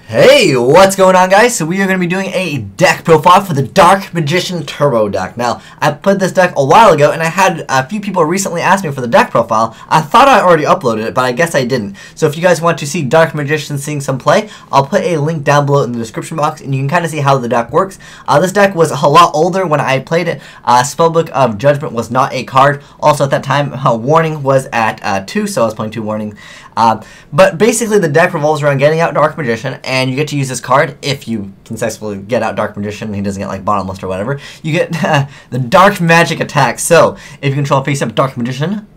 Hey, what's going on, guys? So we are going to be doing a deck profile for the Dark Magician Turbo deck. Now, I put this deck a while ago, and I had a few people recently ask me for the deck profile. I thought I already uploaded it, but I guess I didn't. So if you guys want to see Dark Magician seeing some play, I'll put a link down below in the description box, and you can kind of see how the deck works. This deck was a lot older when I played it. Spellbook of Judgment was not a card. Also, at that time, Warning was at 2, so I was playing 2 Warning. But basically, the deck revolves around getting out Dark Magician, and you get to use this card if you can successfully get out Dark Magician and he doesn't get like bottomless or whatever. You get the Dark Magic attack. So, if you control a face-up Dark Magician,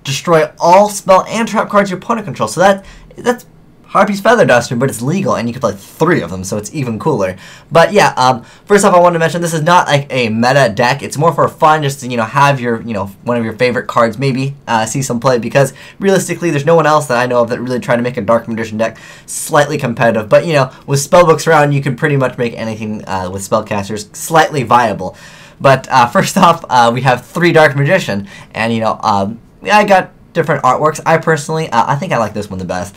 destroy all spell and trap cards your opponent controls. So that's Harpy's Feather Duster, but it's legal, and you can play 3 of them, so it's even cooler. But yeah, first off, I wanted to mention this is not like a meta deck. It's more for fun, just to have your one of your favorite cards maybe see some play, because realistically, there's no one else that I know of that really tried to make a Dark Magician deck slightly competitive. But with spellbooks around, you can pretty much make anything with spellcasters slightly viable. But first off, we have 3 Dark Magician, and I got different artworks. I personally, I think I like this one the best.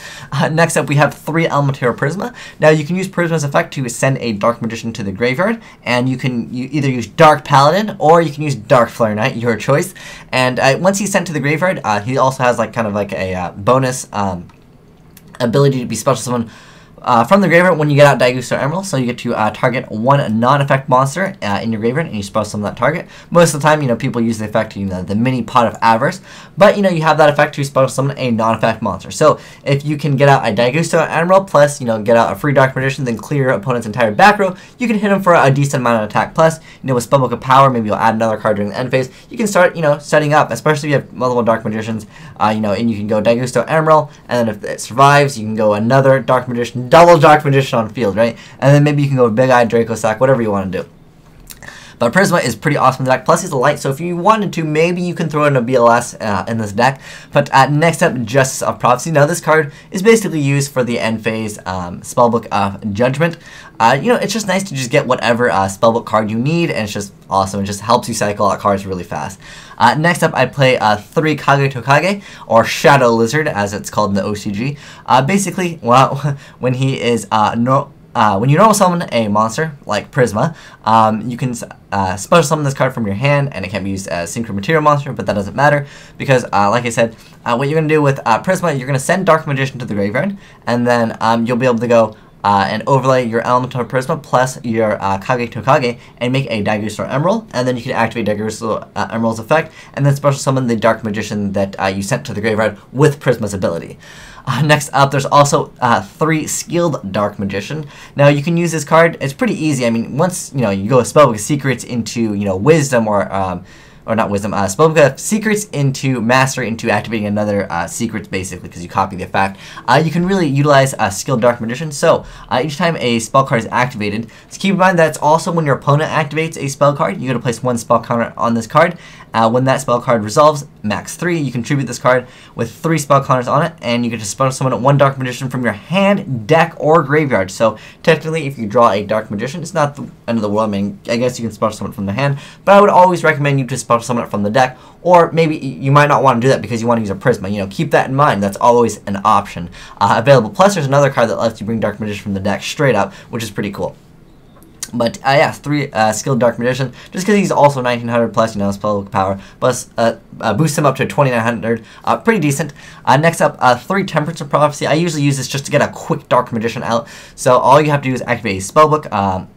Next up, we have 3 Elemental Prisma. Now, you can use Prisma's effect to send a Dark Magician to the graveyard, and you either use Dark Paladin or you can use Dark Flare Knight, your choice. And once he's sent to the graveyard, he also has kind of like a bonus ability to be special summon from the graveyard when you get out Daigusto Emerald. So you get to target 1 non-effect monster in your graveyard, and you special summon that target. Most of the time, people use the effect, the mini Pot of Avarice, but you have that effect to special summon a non-effect monster. So if you can get out a Daigusto Emerald plus get out a free Dark Magician, then clear your opponent's entire back row, you can hit him for a decent amount of attack. Plus, with Spellbook of Power, maybe you'll add another card during the end phase. You can start setting up, especially if you have multiple Dark Magicians, and you can go Daigusto Emerald, and then if it survives, you can go another Dark Magician, double Dark Magician on field, right? And then maybe you can go Big Eye, Draco Sack, whatever you want to do. But Prisma is pretty awesome in the deck. Plus, he's a light, so if you wanted to, maybe you can throw in a BLS in this deck. But next up, Justice of Prophecy. Now, this card is basically used for the end phase Spellbook of Judgment. It's just nice to just get whatever Spellbook card you need, and it's just awesome. It just helps you cycle out cards really fast. Next up, I play 3 Kage Tokage, or Shadow Lizard, as it's called in the OCG. Basically, well, when he is when you normal summon a monster, like Prisma, you can special summon this card from your hand, and it can be used as Synchro Material Monster, but that doesn't matter, because, like I said, what you're going to do with Prisma, you're going to send Dark Magician to the graveyard, and then you'll be able to go and overlay your Elemental Prisma plus your Kage Tokage and make a Daigusto Emerald, and then you can activate Daigusto Emerald's effect, and then special summon the Dark Magician that you sent to the graveyard with Prisma's ability. Next up, there's also 3 Skilled Dark Magician. Now, you can use this card. It's pretty easy. I mean, once you go with Spellbook of Secrets into Wisdom or not Wisdom, Spellbook of Secrets into Mastery into activating another Secrets, basically, because you copy the effect. You can really utilize Skilled Dark Magician. So, each time a spell card is activated, so keep in mind that it's also when your opponent activates a spell card, you get to place 1 spell counter on this card. When that spell card resolves, max 3, you contribute this card with 3 spell counters on it, and you get to special summon 1 Dark Magician from your hand, deck, or graveyard. So, technically, if you draw a Dark Magician, it's not the end of the world. I mean, I guess you can special summon it from the hand, but I would always recommend you to special summon it from the deck, or maybe you might not want to do that because you want to use a Prisma. Keep that in mind. That's always an option available. Plus, there's another card that lets you bring Dark Magician from the deck straight up, which is pretty cool. But yeah, 3 Skilled Dark Magician, just because he's also 1900 plus, Spellbook Power, plus boost him up to 2900, pretty decent. Next up, 3 Temperance of Prophecy. I usually use this just to get a quick Dark Magician out. So all you have to do is activate a Spellbook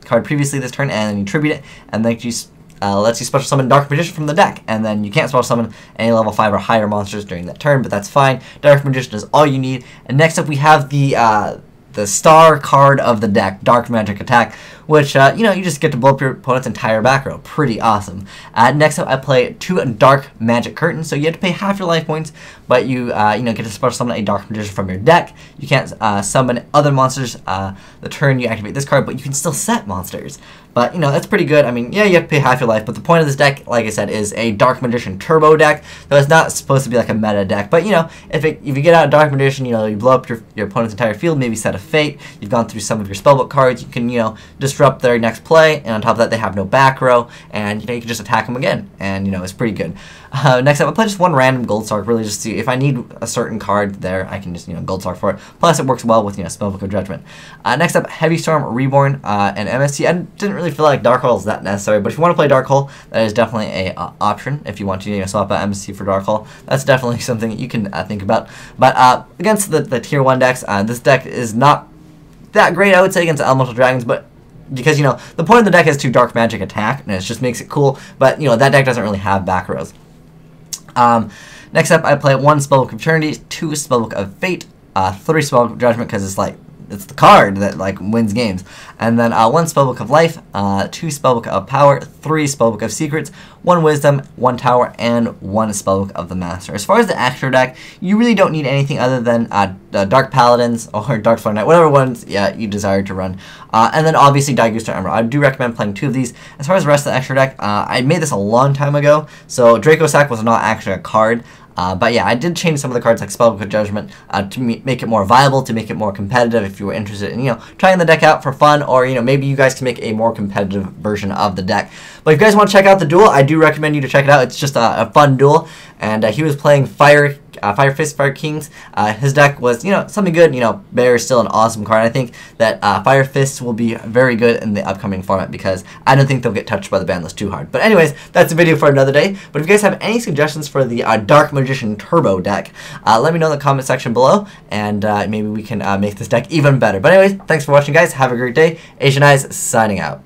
card previously this turn, and then you tribute it, and then you lets you special summon Dark Magician from the deck, and then you can't special summon any level 5 or higher monsters during that turn, but that's fine. Dark Magician is all you need. And next up, we have the star card of the deck, Dark Magic Attack, which, you just get to blow up your opponent's entire back row. Pretty awesome. Next up, I play 2 Dark Magic Curtains, so you have to pay half your life points, but you, get to special summon a Dark Magician from your deck. You can't summon other monsters the turn you activate this card, but you can still set monsters. But, that's pretty good. I mean, yeah, you have to pay half your life, but the point of this deck, like I said, is a Dark Magician Turbo deck, so it's not supposed to be like a meta deck. But, if you get out a Dark Magician, you blow up your opponent's entire field, maybe set a Fate, you've gone through some of your Spellbook cards, you can, destroy disrupt their next play, and on top of that, they have no back row, and you can just attack them again, and it's pretty good. Next up, I'll play just one random gold star, really just to see if I need a certain card there, I can just gold star for it. Plus, it works well with Spellbook of Judgment. Next up, Heavy Storm, Reborn, and MST. I didn't really feel like Dark Hole is that necessary, but if you want to play Dark Hole, that is definitely a option. If you want to swap out MST for Dark Hole, that's definitely something you can think about. But against the tier 1 decks, this deck is not that great, I would say, against Elemental Dragons, but because the point of the deck is to dark magic attack, and it just makes it cool. But that deck doesn't really have back rows. Next up, I play 1 Spellbook of Eternity, 2 Spellbook of Fate, 3 Spellbook of Judgment, because it's the card that wins games, and then 1 Spellbook of Life, 2 Spellbook of Power, 3 Spellbook of Secrets, 1 Wisdom, 1 Tower, and 1 Spellbook of the Master. As far as the extra deck, you really don't need anything other than Dark Paladins or Dark Flare Knight, whatever ones you desire to run, and then obviously Daigusto Emerald. I do recommend playing 2 of these. As far as the rest of the extra deck, I made this a long time ago, so Draco Sack was not actually a card. But yeah, I did change some of the cards like Spellbook of Judgment to make it more viable, to make it more competitive if you were interested in, trying the deck out for fun, or, maybe you guys can make a more competitive version of the deck. But if you guys want to check out the duel, I do recommend you to check it out. It's just a fun duel, and he was playing Fire Fist, Fire Kings. His deck was, something good. Bear is still an awesome card. I think that Fire Fists will be very good in the upcoming format because I don't think they'll get touched by the ban list too hard. But anyways, that's a video for another day. But if you guys have any suggestions for the Dark Magician Turbo deck, let me know in the comment section below, and maybe we can make this deck even better. But anyways, thanks for watching, guys. Have a great day. Asian Eyes signing out.